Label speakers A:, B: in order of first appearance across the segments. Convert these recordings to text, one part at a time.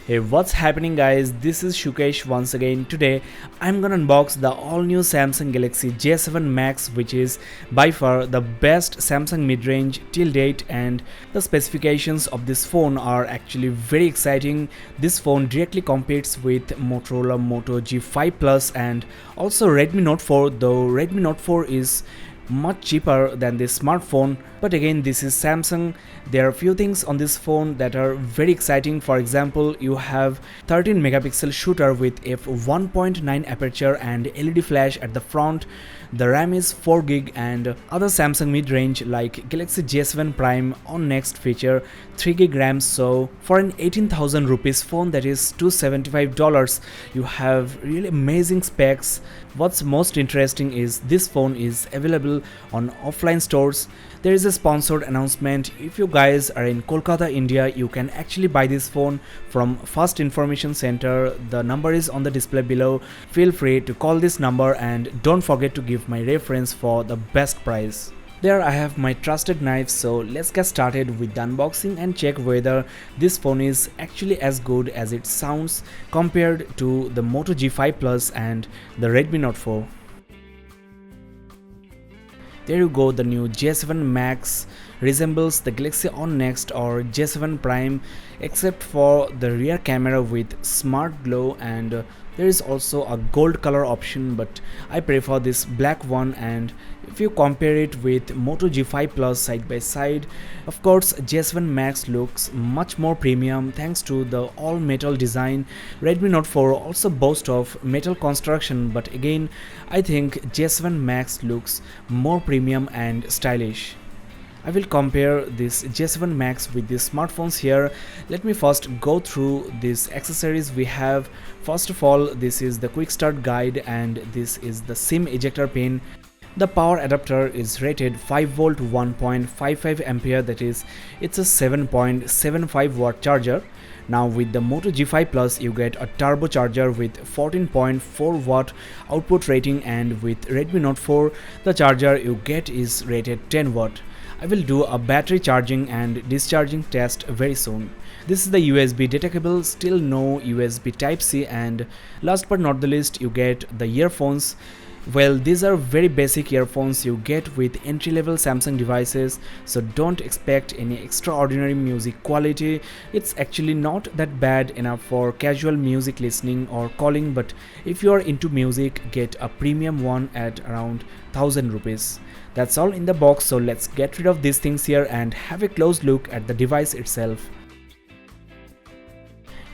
A: Hey, what's happening guys? This is Shukesh once again. Today I'm gonna unbox the all new Samsung Galaxy J7 Max, which is by far the best Samsung mid-range till date, and the specifications of this phone are actually very exciting. This phone directly competes with Motorola Moto G5 Plus and also Redmi Note 4, though Redmi Note 4 is much cheaper than this smartphone. But again, this is Samsung. There are few things on this phone that are very exciting. For example, you have 13 megapixel shooter with f1.9 aperture and LED flash at the front. The RAM is 4GB, and other Samsung mid-range like Galaxy J7 Prime on next feature 3GB RAM. So for an 18,000 rupees phone, that is $275, you have really amazing specs. What's most interesting is this phone is available on offline stores. There is a sponsored announcement. If you guys are in Kolkata, India, you can actually buy this phone from First Information Center. The number is on the display below. Feel free to call this number and don't forget to give my reference for the best price. There I have my trusted knife, so let's get started with the unboxing and check whether this phone is actually as good as it sounds compared to the Moto G5 Plus and the Redmi Note 4. There you go, the new J7 Max resembles the Galaxy On Next or J7 Prime, except for the rear camera with smart glow, and there is also a gold color option, but I prefer this black one. And if you compare it with Moto G5 Plus side by side, of course J7 Max looks much more premium thanks to the all metal design. Redmi Note 4 also boasts of metal construction, but again I think J7 Max looks more premium and stylish. I will compare this J7 Max with these smartphones here. Let me first go through these accessories we have. First of all, this is the quick start guide, and this is the SIM ejector pin. The power adapter is rated 5V 1.55 ampere, that is it's a 7.75 watt charger. Now with the Moto G5 Plus you get a turbocharger with 14.4 watt output rating, and with Redmi Note 4 the charger you get is rated 10 watt. I will do a battery charging and discharging test very soon. This is the USB data cable, still no USB Type-C, and last but not the least you get the earphones. Well, these are very basic earphones you get with entry-level Samsung devices, so don't expect any extraordinary music quality. It's actually not that bad enough for casual music listening or calling, but if you are into music, get a premium one at around 1000 rupees. That's all in the box, so let's get rid of these things here and have a close look at the device itself.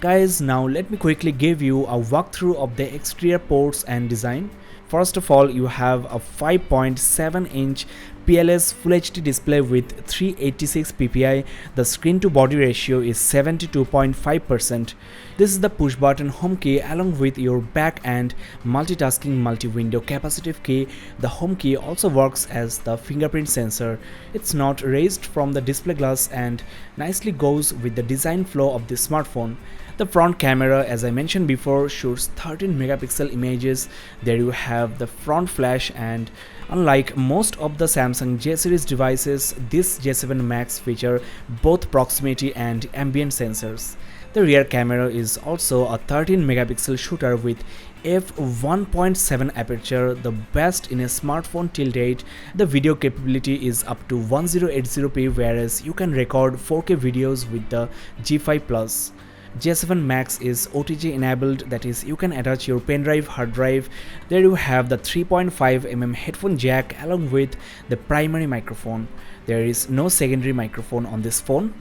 A: Guys, now let me quickly give you a walkthrough of the exterior ports and design. First of all, you have a 5.7-inch PLS Full HD display with 386 ppi. The screen to body ratio is 72.5%. This is the push button home key along with your back and multitasking multi-window capacitive key. The home key also works as the fingerprint sensor. It's not raised from the display glass and nicely goes with the design flow of the smartphone. The front camera, as I mentioned before, shoots 13 megapixel images. There you have the front flash, and unlike most of the Samsung J series devices, this J7 Max feature both proximity and ambient sensors. The rear camera is also a 13 megapixel shooter with f1.7 aperture, the best in a smartphone till date. The video capability is up to 1080p, whereas you can record 4K videos with the G5 Plus. J7 Max is OTG enabled, that is you can attach your pen drive, hard drive. There you have the 3.5mm headphone jack along with the primary microphone. There is no secondary microphone on this phone.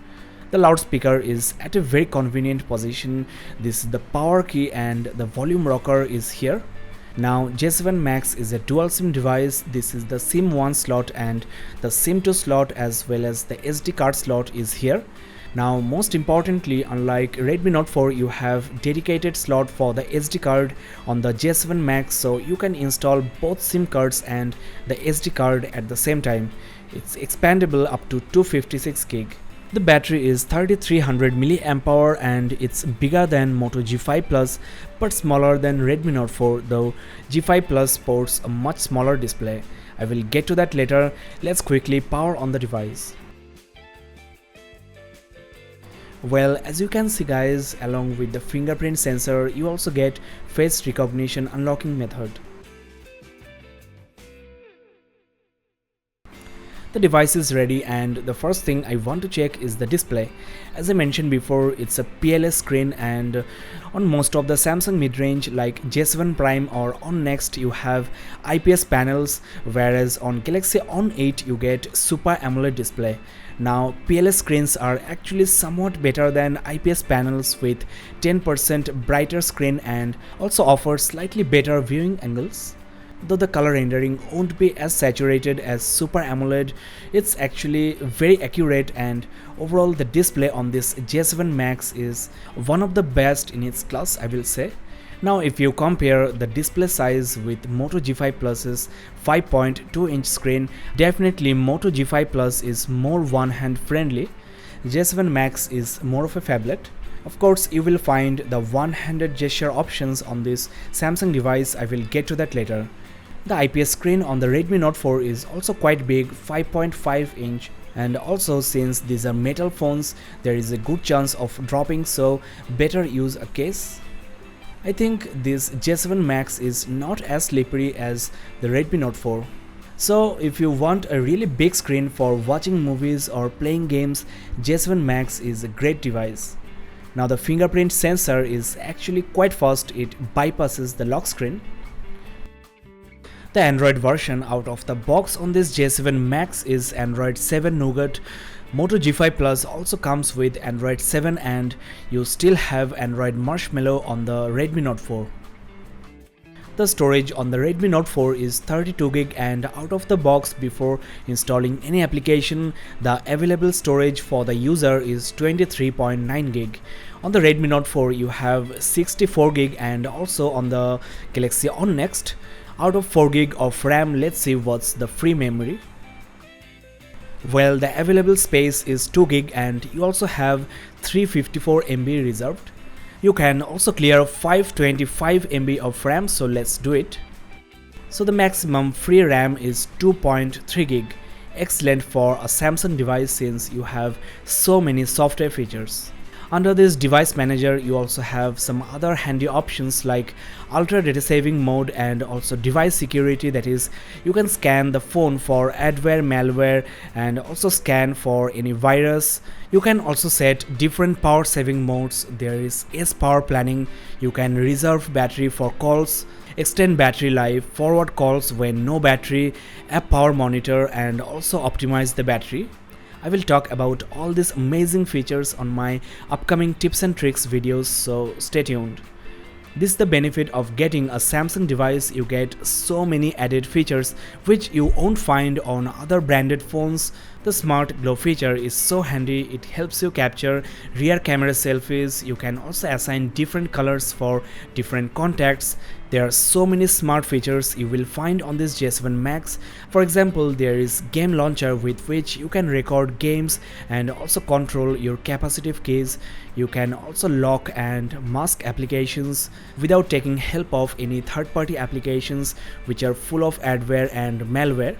A: The loudspeaker is at a very convenient position. This is the power key and the volume rocker is here. Now J7 Max is a dual SIM device. This is the SIM 1 slot and the SIM 2 slot, as well as the SD card slot is here. Now most importantly, unlike Redmi Note 4, you have dedicated slot for the SD card on the J7 Max, so you can install both SIM cards and the SD card at the same time. It's expandable up to 256GB. The battery is 3300 mAh and it's bigger than Moto G5 Plus but smaller than Redmi Note 4, though G5 Plus sports a much smaller display. I will get to that later. Let's quickly power on the device. Well, as you can see guys, along with the fingerprint sensor, you also get face recognition unlocking method. The device is ready, and the first thing I want to check is the display. As I mentioned before, it's a PLS screen, and on most of the Samsung mid-range like J7 Prime or On Next you have IPS panels, whereas on Galaxy On 8 you get Super AMOLED display. Now PLS screens are actually somewhat better than IPS panels with 10% brighter screen and also offer slightly better viewing angles. Though the color rendering won't be as saturated as Super AMOLED, it's actually very accurate, and overall the display on this J7 Max is one of the best in its class, I will say. Now if you compare the display size with Moto G5 Plus's 5.2-inch screen, definitely Moto G5 Plus is more one-hand friendly. J7 Max is more of a phablet. Of course, you will find the one-handed gesture options on this Samsung device. I will get to that later. The IPS screen on the Redmi Note 4 is also quite big, 5.5 inch, and also since these are metal phones, there is a good chance of dropping, so better use a case. I think this J7 Max is not as slippery as the Redmi Note 4. So if you want a really big screen for watching movies or playing games, J7 Max is a great device. Now the fingerprint sensor is actually quite fast, it bypasses the lock screen. The Android version out of the box on this J7 Max is Android 7 Nougat. Moto G5 Plus also comes with Android 7, and you still have Android Marshmallow on the Redmi Note 4. The storage on the Redmi Note 4 is 32GB, and out of the box before installing any application, the available storage for the user is 23.9GB. On the Redmi Note 4 you have 64GB, and also on the Galaxy On Next, out of 4GB of RAM, let's see what's the free memory. Well, the available space is 2GB, and you also have 354 MB reserved. You can also clear 525 MB of RAM, so let's do it. So the maximum free RAM is 2.3GB. Excellent for a Samsung device since you have so many software features. Under this device manager you also have some other handy options like ultra data saving mode and also device security, that is you can scan the phone for adware, malware, and also scan for any virus. You can also set different power saving modes. There is S power planning, you can reserve battery for calls, extend battery life, forward calls when no battery, app power monitor, and also optimize the battery. I will talk about all these amazing features on my upcoming tips and tricks videos, so stay tuned. This is the benefit of getting a Samsung device. You get so many added features which you won't find on other branded phones. The Smart Glow feature is so handy, it helps you capture rear camera selfies. You can also assign different colors for different contacts. There are so many smart features you will find on this J7 Max. For example, there is game launcher with which you can record games and also control your capacitive keys. You can also lock and mask applications without taking help of any third-party applications which are full of adware and malware.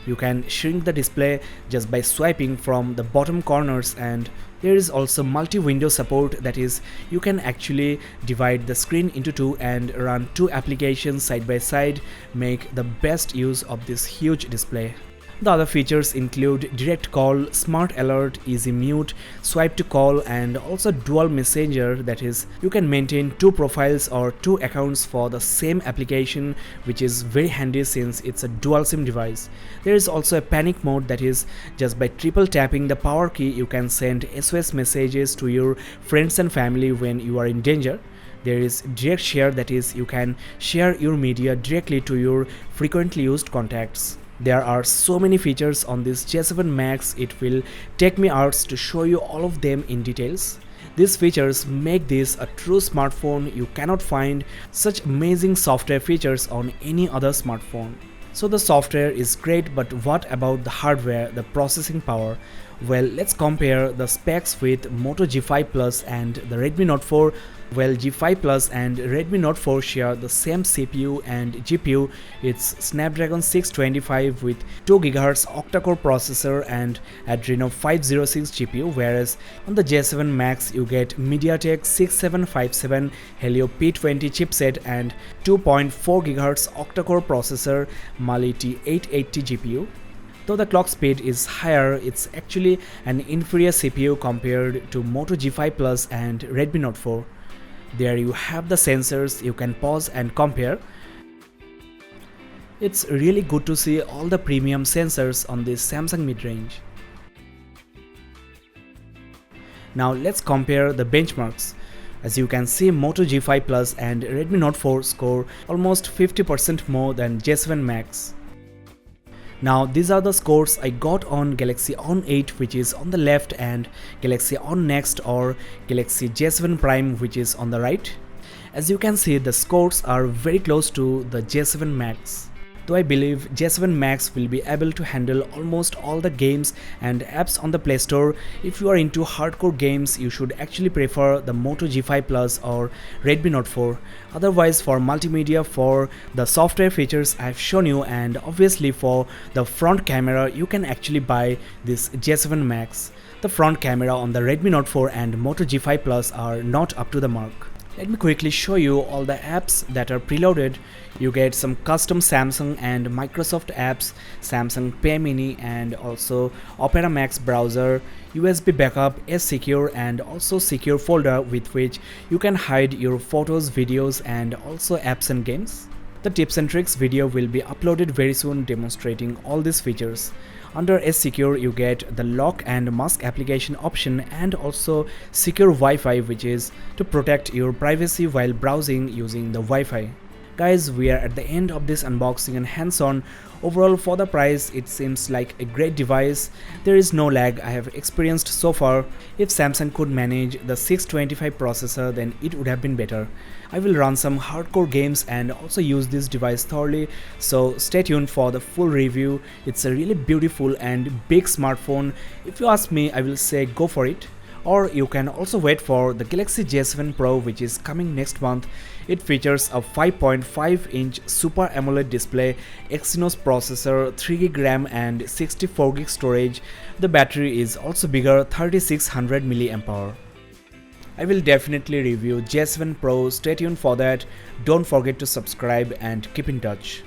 A: You can shrink the display just by swiping from the bottom corners, and there is also multi-window support, that is you can actually divide the screen into two and run two applications side by side. Make the best use of this huge display. The other features include direct call, smart alert, easy mute, swipe to call, and also dual messenger, that is you can maintain two profiles or two accounts for the same application, which is very handy since it's a dual SIM device. There is also a panic mode, that is just by triple tapping the power key you can send SOS messages to your friends and family when you are in danger. There is direct share, that is you can share your media directly to your frequently used contacts. There are so many features on this J7 Max, it will take me hours to show you all of them in details. These features make this a true smartphone. You cannot find such amazing software features on any other smartphone. So the software is great, but what about the hardware, the processing power? Well, let's compare the specs with Moto G5 Plus and the Redmi Note 4. Well, G5 Plus and Redmi Note 4 share the same CPU and GPU. It's Snapdragon 625 with 2 GHz octa-core processor and Adreno 506 GPU, whereas on the J7 Max you get MediaTek 6757 Helip P20 chipset and 2.4 GHz octa-core processor Mali T880 GPU. Though the clock speed is higher, it's actually an inferior CPU compared to Moto G5 Plus and Redmi Note 4. There you have the sensors, you can pause and compare. It's really good to see all the premium sensors on this Samsung mid-range. Now let's compare the benchmarks. As you can see, Moto G5 Plus and Redmi Note 4 score almost 50% more than J7 Max. Now these are the scores I got on Galaxy On 8, which is on the left, and Galaxy On Next or Galaxy J7 Prime, which is on the right. As you can see, the scores are very close to the J7 Max. Though I believe J7 Max will be able to handle almost all the games and apps on the Play Store. If you are into hardcore games, you should actually prefer the Moto G5 Plus or Redmi Note 4. Otherwise, for multimedia, for the software features I've shown you, and obviously for the front camera, you can actually buy this J7 Max. The front camera on the Redmi Note 4 and Moto G5 Plus are not up to the mark. Let me quickly show you all the apps that are preloaded. You get some custom Samsung and Microsoft apps, Samsung Pay Mini, and also Opera Max browser, USB backup, S-Secure, and also secure folder with which you can hide your photos, videos, and also apps and games. The tips and tricks video will be uploaded very soon demonstrating all these features. Under S-Secure you get the lock and mask application option and also secure Wi-Fi, which is to protect your privacy while browsing using the Wi-Fi. Guys, we are at the end of this unboxing and hands-on. Overall, for the price, it seems like a great device. There is no lag I have experienced so far. If Samsung could manage the 625 processor, then it would have been better. I will run some hardcore games and also use this device thoroughly, so stay tuned for the full review. It's a really beautiful and big smartphone. If you ask me, I will say go for it. Or you can also wait for the Galaxy J7 Pro, which is coming next month. It features a 5.5-inch Super AMOLED display, Exynos processor, 3GB RAM and 64GB storage. The battery is also bigger, 3600 mAh. I will definitely review J7 Pro, stay tuned for that. Don't forget to subscribe and keep in touch.